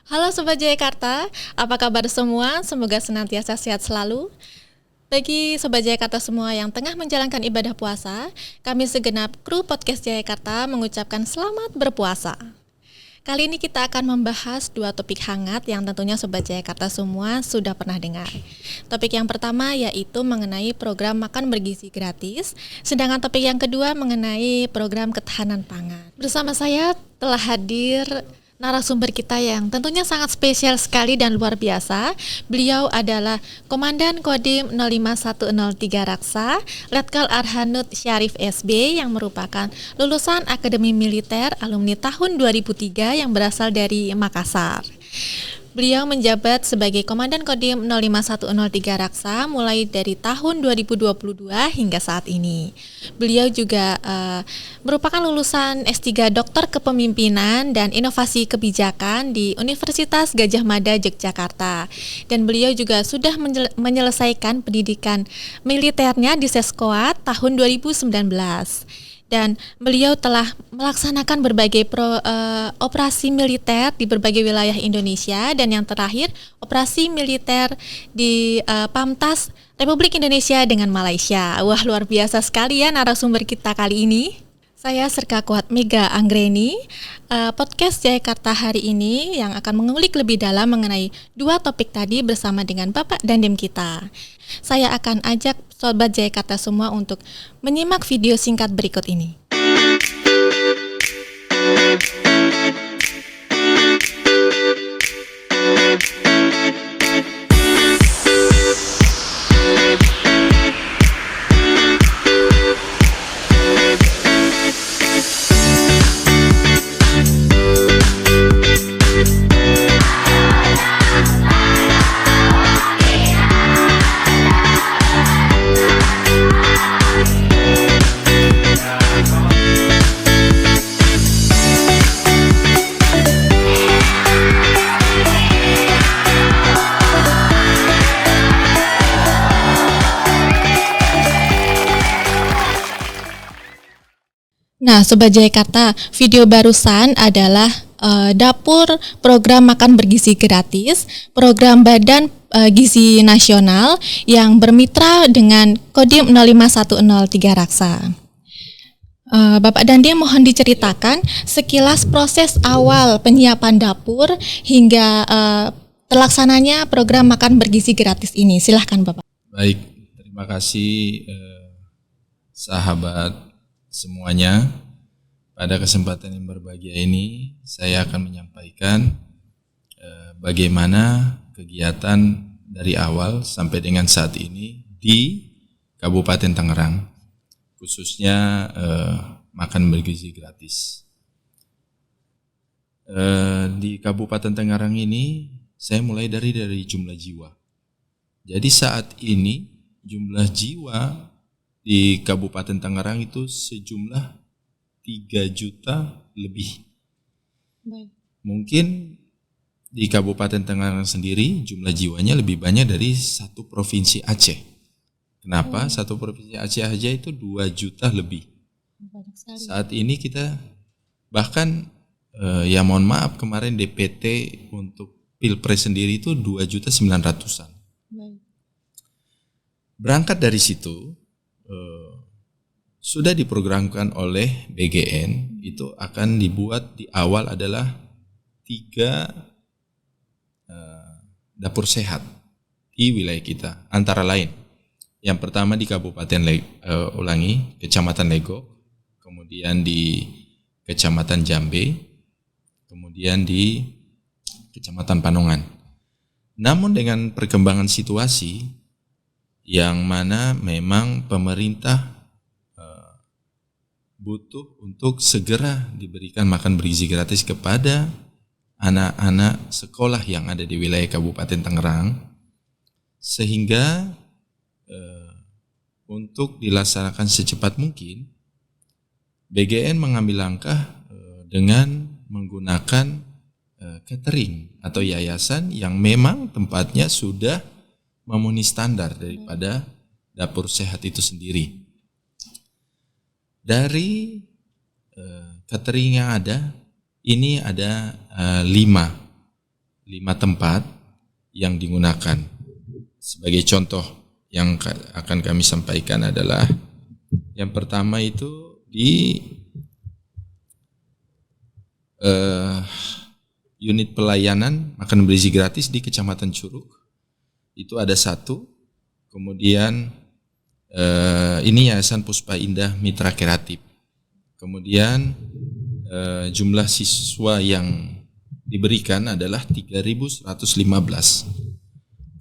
Halo Sobat Jayakarta, apa kabar semua? Semoga senantiasa sehat selalu. Bagi Sobat Jayakarta semua yang tengah menjalankan ibadah puasa, kami segenap kru podcast Jayakarta mengucapkan selamat berpuasa. Kali ini kita akan membahas dua topik hangat yang tentunya Sobat Jayakarta semua sudah pernah dengar. Topik yang pertama yaitu mengenai program makan bergizi gratis, sedangkan topik yang kedua mengenai program ketahanan pangan. Bersama saya telah hadir narasumber kita yang tentunya sangat spesial sekali dan luar biasa. Beliau adalah Komandan Kodim 05103 Raksa, Letkol Arhanud Syarif SB yang merupakan lulusan Akademi Militer alumni tahun 2003 yang berasal dari Makassar. Beliau menjabat sebagai Komandan Kodim 05103 Raksa mulai dari tahun 2022 hingga saat ini. Beliau juga merupakan lulusan S3 Doktor Kepemimpinan dan Inovasi Kebijakan di Universitas Gadjah Mada Yogyakarta. Dan beliau juga sudah menyelesaikan pendidikan militernya di Seskoat tahun 2019. Dan beliau telah melaksanakan berbagai operasi militer di berbagai wilayah Indonesia, dan yang terakhir operasi militer di Pamtas Republik Indonesia dengan Malaysia. Wah, luar biasa sekali ya narasumber kita kali ini. Saya Serka Kuat Mega Anggreni. Podcast Jayakarta hari ini yang akan mengulik lebih dalam mengenai dua topik tadi bersama dengan Bapak Dandim kita. Saya akan ajak Sobat Jayakarta semua untuk menyimak video singkat berikut ini. Nah, Sobat Jayakarta, video barusan adalah dapur program makan bergizi gratis, program Badan Gizi Nasional yang bermitra dengan Kodim 05103 Raksa. Bapak Dandim, mohon diceritakan sekilas proses awal penyiapan dapur hingga terlaksananya program makan bergizi gratis ini. Silahkan Bapak. Baik, terima kasih sahabat semuanya. Pada kesempatan yang berbahagia ini saya akan menyampaikan bagaimana kegiatan dari awal sampai dengan saat ini di Kabupaten Tangerang, khususnya makan bergizi gratis. Di Kabupaten Tangerang ini saya mulai dari jumlah jiwa. Jadi saat ini jumlah jiwa di Kabupaten Tangerang itu sejumlah 3 juta lebih. Baik. Mungkin di Kabupaten Tangerang sendiri jumlah jiwanya lebih banyak dari satu provinsi Aceh. Kenapa? Satu provinsi Aceh aja itu 2 juta lebih. Banyak sekali. Saat ini kita bahkan ya mohon maaf, kemarin DPT untuk Pilpres sendiri itu 2.900.000-an. Berangkat dari situ sudah diprogramkan oleh BGN, itu akan dibuat di awal adalah 3 dapur sehat di wilayah kita, antara lain yang pertama di Kabupaten Kecamatan Legok, kemudian di Kecamatan Jambe, kemudian di Kecamatan Panongan. Namun dengan perkembangan situasi yang mana memang pemerintah butuh untuk segera diberikan makan bergizi gratis kepada anak-anak sekolah yang ada di wilayah Kabupaten Tangerang, sehingga untuk dilaksanakan secepat mungkin BGN mengambil langkah dengan menggunakan catering atau yayasan yang memang tempatnya sudah memenuhi standar daripada dapur sehat itu sendiri. Dari catering yang ada, ini ada 5 5 tempat yang digunakan. Sebagai contoh yang akan kami sampaikan adalah yang pertama itu di unit pelayanan makan bergizi gratis di Kecamatan Curug. Itu ada 1. Kemudian ini Yayasan Puspa Indah Mitra Kreatif. Kemudian jumlah siswa yang diberikan adalah 3.115.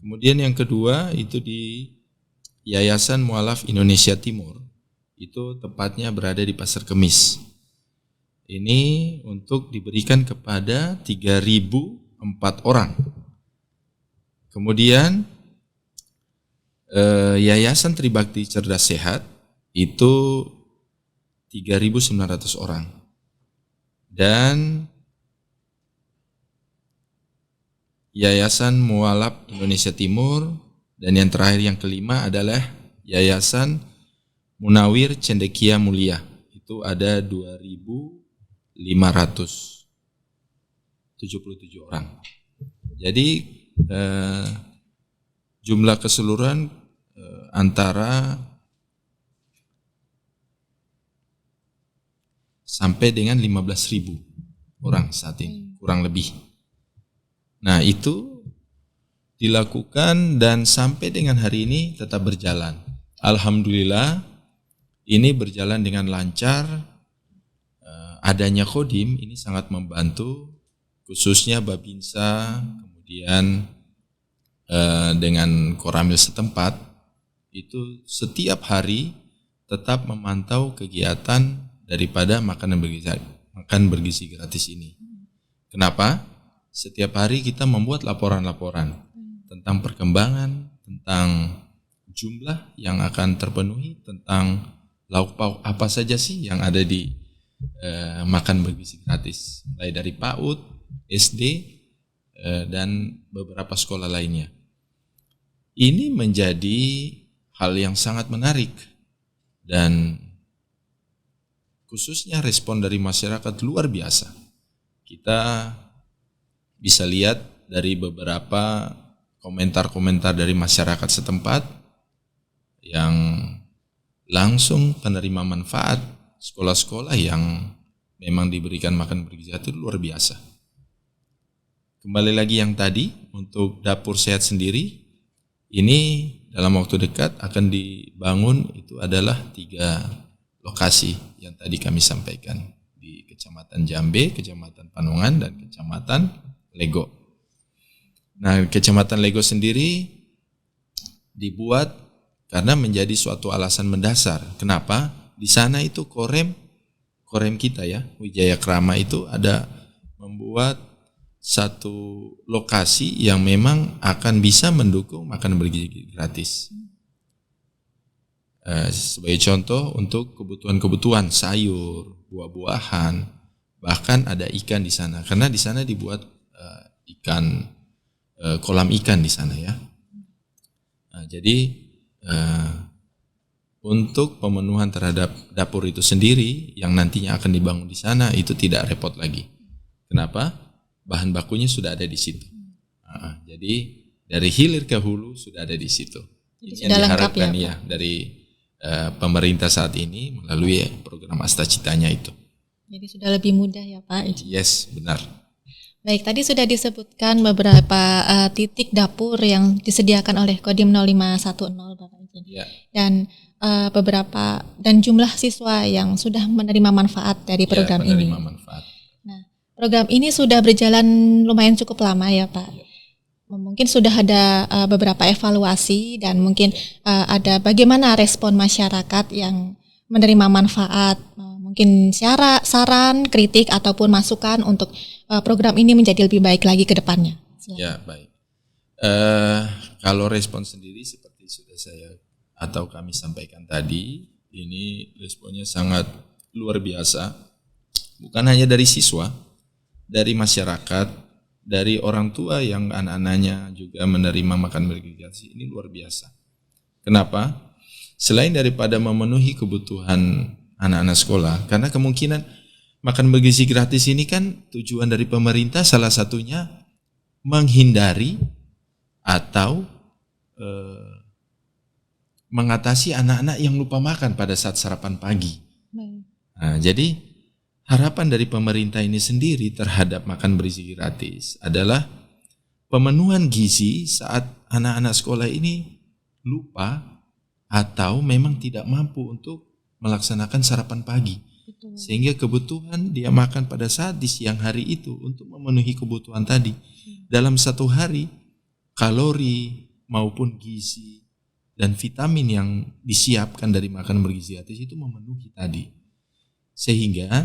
Kemudian yang kedua itu di Yayasan Mualaf Indonesia Timur. Itu tepatnya berada di Pasar Kemis. Ini untuk diberikan kepada 3.004 orang. Kemudian Yayasan Tribakti Cerdas Sehat itu 3.900 orang. Dan Yayasan Mualaf Indonesia Timur, dan yang terakhir yang kelima adalah Yayasan Munawir Cendekia Mulia. Itu ada 2.577 orang. Jadi jumlah keseluruhan antara sampai dengan 15.000 orang saat ini, kurang lebih. Nah, itu dilakukan dan sampai dengan hari ini tetap berjalan. Alhamdulillah ini berjalan dengan lancar. Adanya Kodim ini sangat membantu, khususnya Babinsa, kemudian dengan Koramil setempat, itu setiap hari tetap memantau kegiatan daripada makan bergizi gratis ini. Kenapa? Setiap hari kita membuat laporan-laporan tentang perkembangan, tentang jumlah yang akan terpenuhi, tentang lauk pauk apa saja sih yang ada di makan bergizi gratis, mulai dari PAUD, SD, dan beberapa sekolah lainnya. Ini menjadi hal yang sangat menarik dan khususnya respon dari masyarakat luar biasa. Kita bisa lihat dari beberapa komentar-komentar dari masyarakat setempat yang langsung penerima manfaat sekolah-sekolah yang memang diberikan makan bergizi itu luar biasa. Kembali lagi yang tadi, untuk dapur sehat sendiri, ini dalam waktu dekat akan dibangun, itu adalah 3 lokasi yang tadi kami sampaikan, di Kecamatan Jambe, Kecamatan Panongan, dan Kecamatan Lego. Nah, Kecamatan Lego sendiri dibuat karena menjadi suatu alasan mendasar. Kenapa? Di sana itu Korem kita ya, Wijaya Krama itu ada membuat satu lokasi yang memang akan bisa mendukung makan bergizi gratis. Sebagai contoh untuk kebutuhan sayur, buah-buahan, bahkan ada ikan di sana. Karena di sana dibuat kolam ikan di sana ya. Nah, jadi untuk pemenuhan terhadap dapur itu sendiri yang nantinya akan dibangun di sana itu tidak repot lagi. Kenapa? Bahan bakunya sudah ada di situ. Jadi dari hilir ke hulu sudah ada di situ. Ini yang diharapkan ya dari pemerintah saat ini melalui program Asta Citanya itu. Jadi sudah lebih mudah ya Pak? Yes, benar. Baik, tadi sudah disebutkan beberapa titik dapur yang disediakan oleh Kodim 0510 Bapak Izin. Ya. Dan beberapa dan jumlah siswa yang sudah menerima manfaat dari program ini. Manfaat. Nah, program ini sudah berjalan lumayan cukup lama ya Pak. Ya. Mungkin sudah ada beberapa evaluasi dan mungkin ada bagaimana respon masyarakat yang menerima manfaat, mungkin saran, kritik ataupun masukan untuk program ini menjadi lebih baik lagi ke depannya. Silakan. Ya, baik. Kalau respon sendiri seperti sudah saya atau kami sampaikan tadi, ini responnya sangat luar biasa. Bukan hanya dari siswa, dari masyarakat, dari orang tua yang anak-anaknya juga menerima makan bergizi gratis, ini luar biasa. Kenapa? Selain daripada memenuhi kebutuhan anak-anak sekolah, karena kemungkinan makan bergizi gratis ini kan tujuan dari pemerintah salah satunya menghindari atau mengatasi anak-anak yang lupa makan pada saat sarapan pagi. Nah, jadi harapan dari pemerintah ini sendiri terhadap makan bergizi gratis adalah pemenuhan gizi saat anak-anak sekolah ini lupa atau memang tidak mampu untuk melaksanakan sarapan pagi. Betul. Sehingga kebutuhan dia makan pada saat di siang hari itu untuk memenuhi kebutuhan tadi. Dalam satu hari, kalori maupun gizi dan vitamin yang disiapkan dari makan bergizi gratis itu memenuhi tadi. Sehingga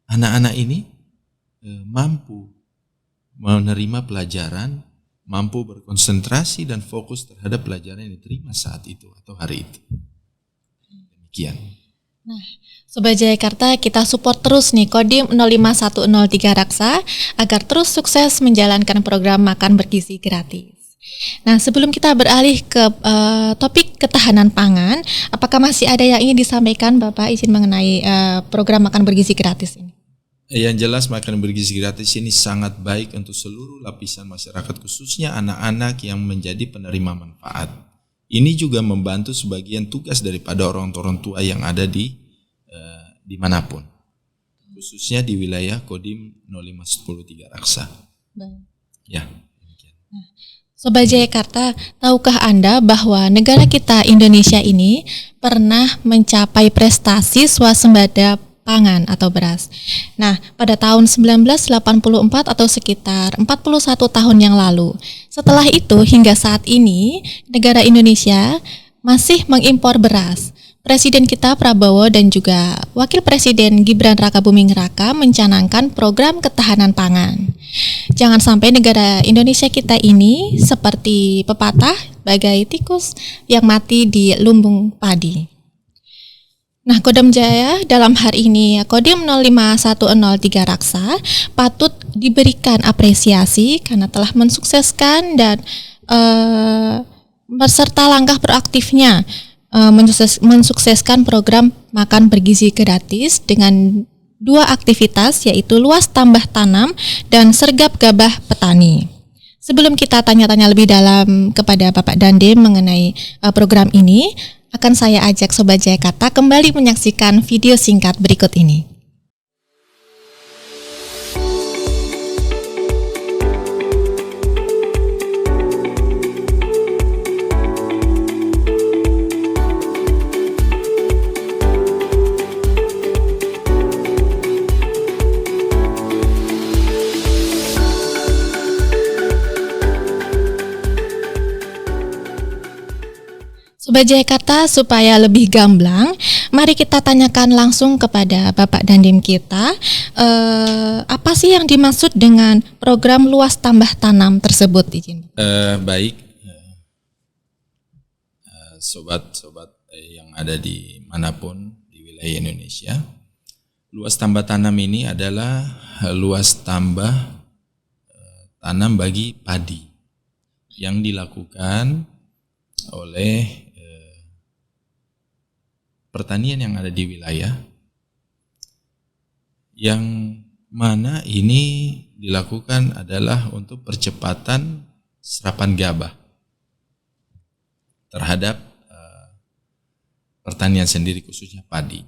anak-anak ini mampu menerima pelajaran, mampu berkonsentrasi dan fokus terhadap pelajaran yang diterima saat itu atau hari itu. Demikian. Nah, Sobat Jayakarta, kita support terus nih Kodim 05103 Raksa agar terus sukses menjalankan program makan bergizi gratis. Nah, sebelum kita beralih ke topik ketahanan pangan, apakah masih ada yang ingin disampaikan Bapak izin mengenai program makan bergizi gratis ini? Yang jelas makan bergizi gratis ini sangat baik untuk seluruh lapisan masyarakat, khususnya anak-anak yang menjadi penerima manfaat. Ini juga membantu sebagian tugas daripada orang tua yang ada di dimanapun, khususnya di wilayah Kodim 05103 Raksa. Ya. Sobat Jayakarta, tahukah Anda bahwa negara kita Indonesia ini pernah mencapai prestasi swasembada pangan atau beras. Nah, pada tahun 1984 atau sekitar 41 tahun yang lalu. Setelah itu hingga saat ini negara Indonesia masih mengimpor beras. Presiden kita Prabowo dan juga Wakil Presiden Gibran Rakabuming Raka mencanangkan program ketahanan pangan. Jangan sampai negara Indonesia kita ini seperti pepatah bagai tikus yang mati di lumbung padi. Nah, Kodam Jaya dalam hari ini Kodim 05103 Raksa patut diberikan apresiasi karena telah mensukseskan dan beserta langkah proaktifnya mensukseskan program makan bergizi gratis dengan 2 aktivitas, yaitu luas tambah tanam dan sergap gabah petani. Sebelum kita tanya-tanya lebih dalam kepada Bapak Dandim mengenai program ini, akan saya ajak Sobat Jayakarta kembali menyaksikan video singkat berikut ini. Sobat Jayakarta, supaya lebih gamblang, mari kita tanyakan langsung kepada Bapak Dandim kita, apa sih yang dimaksud dengan program luas tambah tanam tersebut? Baik, sobat-sobat yang ada di manapun di wilayah Indonesia, luas tambah tanam ini adalah luas tambah tanam bagi padi yang dilakukan oleh pertanian yang ada di wilayah yang mana ini dilakukan adalah untuk percepatan serapan gabah terhadap pertanian sendiri, khususnya padi.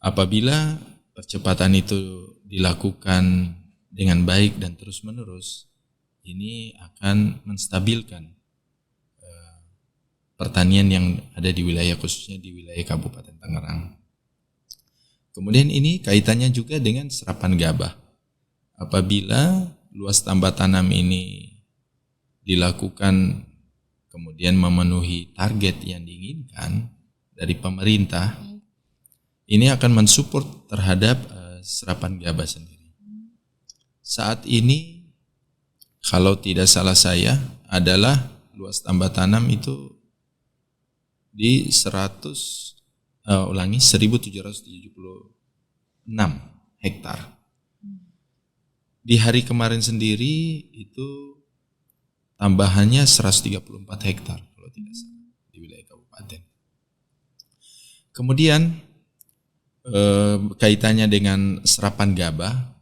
Apabila percepatan itu dilakukan dengan baik dan terus-menerus, ini akan menstabilkan pertanian yang ada di wilayah, khususnya di wilayah Kabupaten Tangerang. Kemudian ini kaitannya juga dengan serapan gabah. Apabila luas tambah tanam ini dilakukan kemudian memenuhi target yang diinginkan dari pemerintah, ini akan mensupport terhadap serapan gabah sendiri. Saat ini, kalau tidak salah saya, adalah luas tambah tanam itu di 1776 hektar. Di hari kemarin sendiri itu tambahannya 134 hektar kalau tidak salah di wilayah kabupaten. Kemudian kaitannya dengan serapan gabah,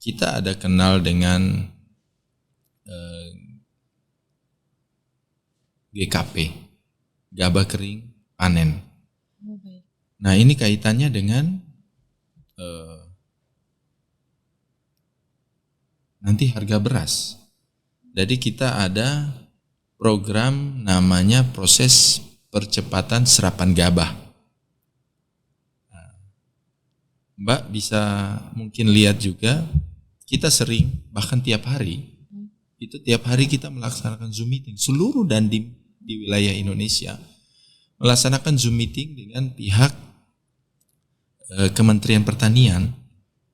kita ada kenal dengan GKP, gabah kering panen. Nah, ini kaitannya dengan nanti harga beras. Jadi kita ada program namanya proses percepatan serapan gabah. Nah, Mbak bisa mungkin lihat juga, kita sering, bahkan tiap hari kita melaksanakan Zoom meeting. Seluruh dandim di wilayah Indonesia melaksanakan Zoom meeting dengan pihak Kementerian Pertanian,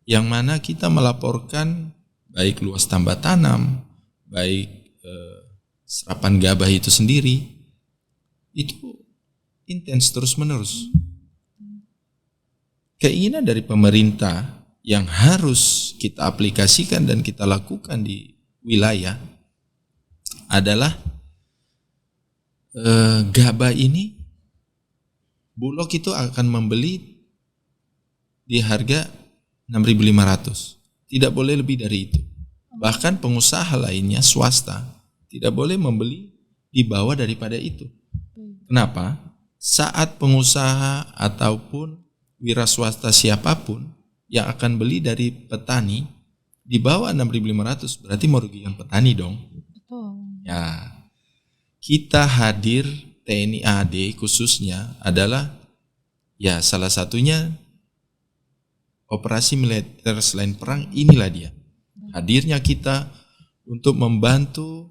yang mana kita melaporkan baik luas tambah tanam, baik serapan gabah itu sendiri, itu intens terus-menerus. Keinginan dari pemerintah yang harus kita aplikasikan dan kita lakukan di wilayah adalah gabah ini, Bulog itu akan membeli di harga 6.500. Tidak boleh lebih dari itu. Bahkan pengusaha lainnya swasta tidak boleh membeli di bawah daripada itu. Kenapa? Saat pengusaha ataupun wira swasta siapapun yang akan beli dari petani di bawah 6.500, berarti merugikan petani dong. Ya, kita hadir TNI AD khususnya adalah ya salah satunya operasi militer selain perang, inilah dia. Hadirnya kita untuk membantu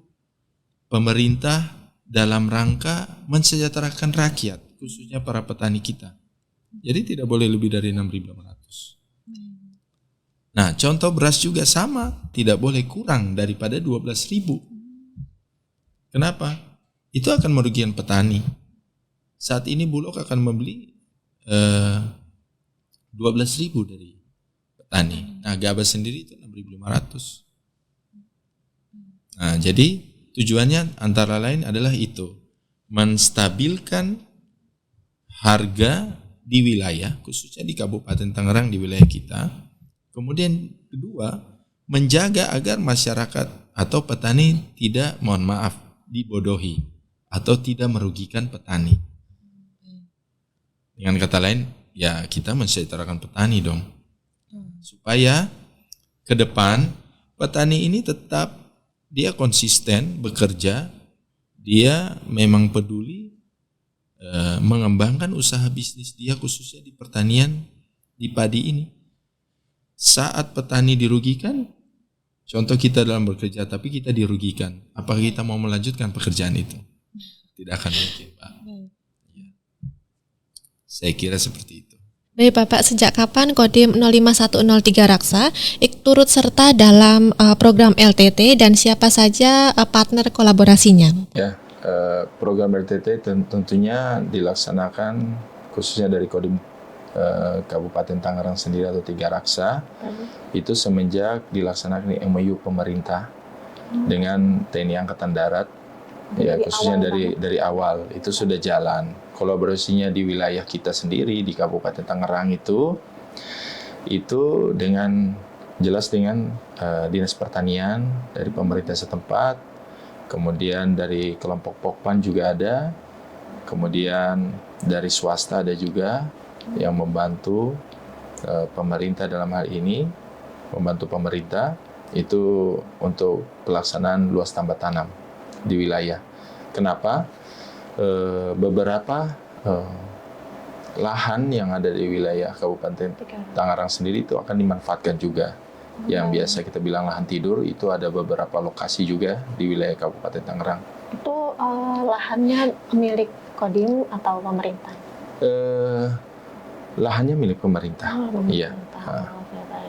pemerintah dalam rangka mensejahterakan rakyat, khususnya para petani kita. Jadi tidak boleh lebih dari 6.500. Nah, contoh beras juga sama, tidak boleh kurang daripada 12.000. Kenapa? Itu akan merugikan petani. Saat ini Bulog akan membeli 12.000 dari petani. Nah, gabah sendiri itu 6.500. Nah, jadi tujuannya antara lain adalah itu, menstabilkan harga di wilayah, khususnya di Kabupaten Tangerang, di wilayah kita. Kemudian kedua, menjaga agar masyarakat atau petani tidak, mohon maaf, dibodohi atau tidak merugikan petani. Dengan kata lain, ya kita mensejahterakan petani dong. Supaya ke depan petani ini tetap dia konsisten bekerja, dia memang peduli mengembangkan usaha bisnis dia khususnya di pertanian, di padi ini. Saat petani dirugikan, contoh kita dalam bekerja tapi kita dirugikan, apakah kita mau melanjutkan pekerjaan itu? Tidak akan mungkin, Pak. Ya. Saya kira seperti itu. Baik Bapak, sejak kapan Kodim 05103 Raksa turut serta dalam program LTT dan siapa saja partner kolaborasinya? Ya, program LTT tentunya dilaksanakan khususnya dari Kodim Kabupaten Tangerang sendiri atau 3 Raksa. Itu semenjak dilaksanakan MOU pemerintah dengan TNI Angkatan Darat. Ya, khususnya dari awal itu sudah jalan. Kolaborasinya di wilayah kita sendiri di Kabupaten Tangerang itu dengan jelas dengan Dinas Pertanian dari pemerintah setempat, kemudian dari kelompok Pokpan juga ada, kemudian dari swasta ada juga yang membantu pemerintah dalam hal ini, membantu pemerintah itu untuk pelaksanaan luas tambah tanam di wilayah. Kenapa? Beberapa lahan yang ada di wilayah Kabupaten Tangerang sendiri itu akan dimanfaatkan juga. Yang biasa kita bilang lahan tidur, itu ada beberapa lokasi juga di wilayah Kabupaten Tangerang. Itu lahannya milik Kodim atau pemerintah? Lahannya milik pemerintah. Iya.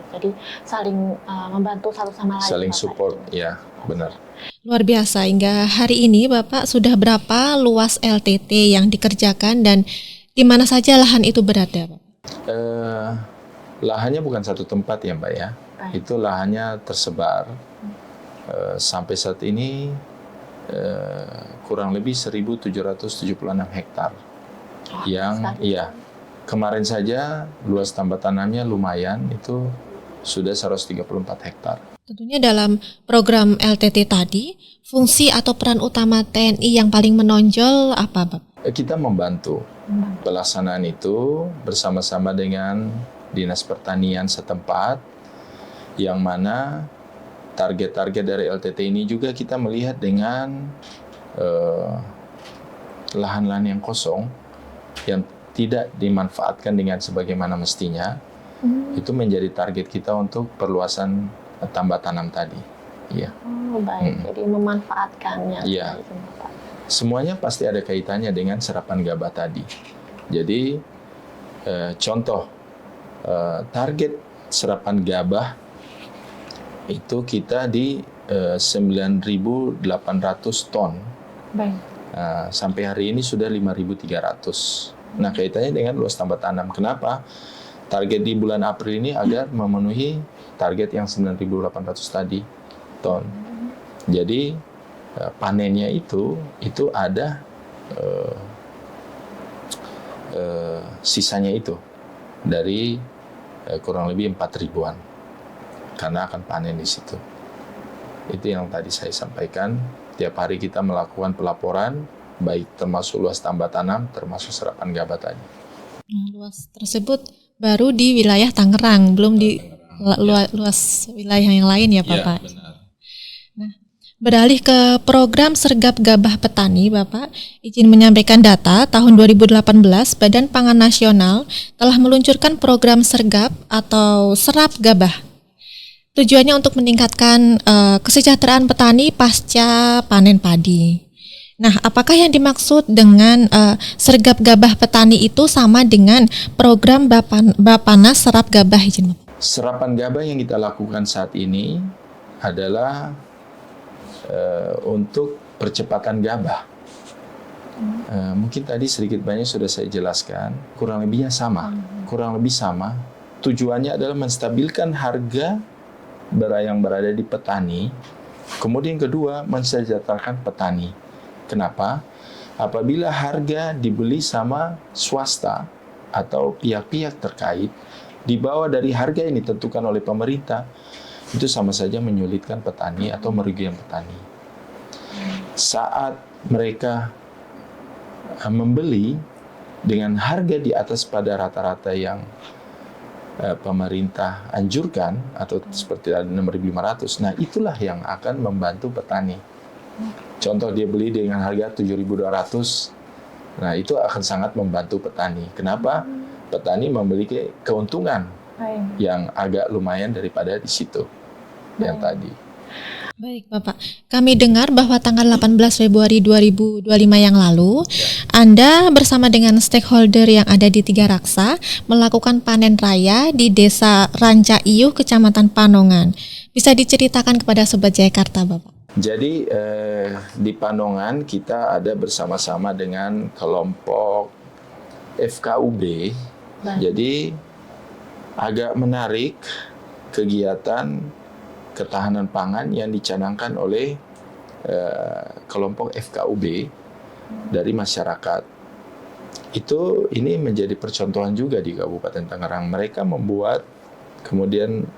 Jadi saling membantu satu sama lain. Saling support, ya, benar. Luar biasa, hingga hari ini Bapak sudah berapa luas LTT yang dikerjakan dan di mana saja lahan itu berada, Pak? Lahannya bukan satu tempat ya Mbak ya. Itu lahannya tersebar. Sampai saat ini kurang lebih 1.776 hektar. Yang iya, kemarin saja luas tambah tanamnya lumayan, itu sudah 134 hektar. Tentunya dalam program LTT tadi, fungsi atau peran utama TNI yang paling menonjol apa, Bapak? Kita membantu pelaksanaan itu bersama-sama dengan Dinas Pertanian setempat, yang mana target-target dari LTT ini juga kita melihat dengan lahan-lahan yang kosong, yang tidak dimanfaatkan dengan sebagaimana mestinya, itu menjadi target kita untuk perluasan tambah tanam tadi. Iya. Oh, baik. Jadi memanfaatkannya. Iya. Semuanya pasti ada kaitannya dengan serapan gabah tadi. Jadi contoh target serapan gabah itu kita di 9.800 ton. Baik. Sampai hari ini sudah 5.300. Nah, kaitannya dengan luas tambah tanam. Kenapa? Target di bulan April ini agar memenuhi target yang 9.800 tadi ton. Jadi panennya itu ada sisanya itu dari kurang lebih 4.000-an, karena akan panen di situ. Itu yang tadi saya sampaikan. Tiap hari kita melakukan pelaporan, baik termasuk luas tambah tanam, termasuk serapan gabah tadi. Luas tersebut baru di wilayah Tangerang, belum di luas wilayah yang lain ya, Bapak? Iya, benar. Nah, beralih ke program Sergap Gabah Petani, Bapak, izin menyampaikan data tahun 2018 Badan Pangan Nasional telah meluncurkan program Sergap atau Serap Gabah. Tujuannya untuk meningkatkan kesejahteraan petani pasca panen padi. Nah, apakah yang dimaksud dengan Sergap Gabah Petani itu sama dengan program Bapanas Serap Gabah, izin Bapak? Serapan gabah yang kita lakukan saat ini adalah untuk percepatan gabah. Mungkin tadi sedikit banyak sudah saya jelaskan, kurang lebihnya sama. Kurang lebih sama. Tujuannya adalah menstabilkan harga yang berada di petani. Kemudian kedua, mensejahterakan petani. Kenapa? Apabila harga dibeli sama swasta atau pihak-pihak terkait di bawah dari harga yang ditentukan oleh pemerintah, itu sama saja menyulitkan petani atau merugikan petani. Saat mereka membeli dengan harga di atas pada rata-rata yang pemerintah anjurkan, atau seperti 6.500, nah itulah yang akan membantu petani. Contoh, dia beli dengan harga 7.200, nah itu akan sangat membantu petani. Kenapa? Petani memiliki keuntungan yang agak lumayan daripada di situ yang tadi. Baik, Bapak. Kami dengar bahwa tanggal 18 Februari 2025 yang lalu, Anda bersama dengan stakeholder yang ada di Tiga Raksa melakukan panen raya di Desa Ranca Iyuh, Kecamatan Panongan. Bisa diceritakan kepada Sobat Jayakarta, Bapak? Jadi di Panongan kita ada bersama-sama dengan kelompok FKUB. Jadi agak menarik kegiatan ketahanan pangan yang dicanangkan oleh kelompok FKUB dari masyarakat. Ini menjadi percontohan juga di Kabupaten Tangerang. Mereka membuat kemudian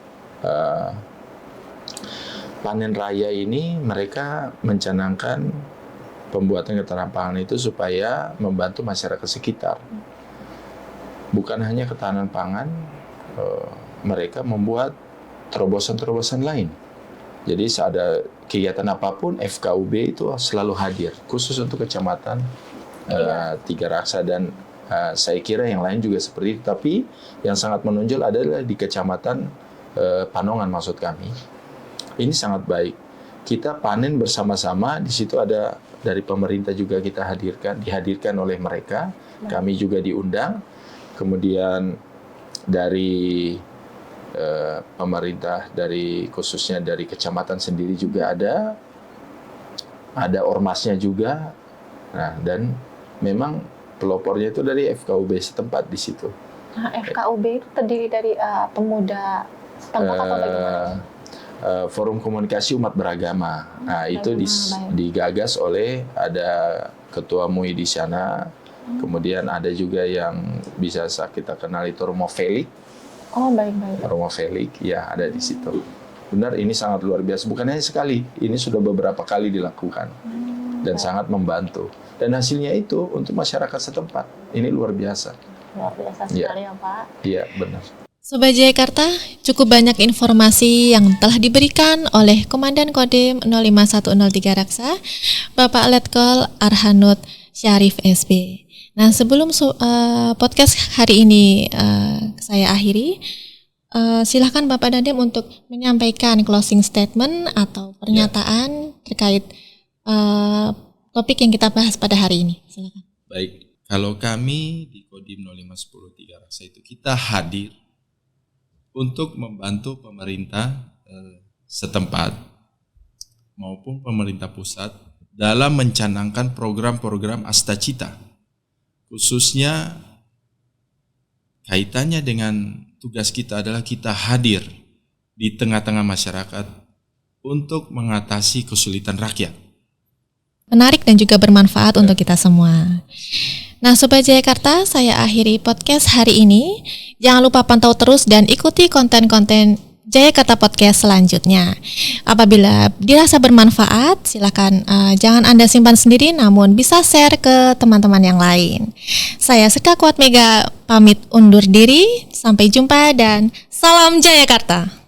panen raya ini, mereka mencanangkan pembuatan ketahanan pangan itu supaya membantu masyarakat sekitar. Bukan hanya ketahanan pangan, mereka membuat terobosan-terobosan lain. Jadi saat ada kegiatan apapun, FKUB itu selalu hadir, khusus untuk Kecamatan Tiga Raksa, dan saya kira yang lain juga seperti itu. Tapi yang sangat menonjol adalah di Kecamatan Panongan, maksud kami. Ini sangat baik. Kita panen bersama-sama, di situ ada dari pemerintah juga kita dihadirkan oleh mereka. Kami juga diundang. Kemudian dari pemerintah, khususnya dari kecamatan sendiri juga ada ormasnya juga. Nah, dan memang pelopornya itu dari FKUB setempat di situ. Nah, FKUB itu terdiri dari pemuda setempat atau bagaimana? Forum Komunikasi Umat Beragama. Nah, itu digagas oleh, ada Ketua MUI di sana. Kemudian ada juga yang bisa kita kenal itu Romo Felix. Oh, baik-baik. Aroma Felix, ya ada di situ. Benar, ini sangat luar biasa. Bukan hanya sekali, ini sudah beberapa kali dilakukan dan sangat membantu. Dan hasilnya itu untuk masyarakat setempat, ini luar biasa. Luar biasa sekali ya Pak. Iya, benar. Sobat Jayakarta, cukup banyak informasi yang telah diberikan oleh Komandan Kodim 05103 Raksa, Bapak Letkol Arhanud Syarif SB. Nah, sebelum podcast hari ini saya akhiri, silahkan Bapak Dandim untuk menyampaikan closing statement atau pernyataan terkait topik yang kita bahas pada hari ini. Silakan. Baik, kalau kami di Kodim 05103 Raksa itu kita hadir untuk membantu pemerintah setempat maupun pemerintah pusat dalam mencanangkan program-program Astacita, khususnya kaitannya dengan tugas kita adalah kita hadir di tengah-tengah masyarakat untuk mengatasi kesulitan rakyat. Menarik dan juga bermanfaat untuk kita semua. Nah, Sobat Jayakarta, saya akhiri podcast hari ini. Jangan lupa pantau terus dan ikuti konten-konten Jayakarta Podcast selanjutnya. Apabila dirasa bermanfaat, silakan jangan Anda simpan sendiri, namun bisa share ke teman-teman yang lain. Saya Seka Kuat Mega pamit undur diri. Sampai jumpa dan salam Jayakarta.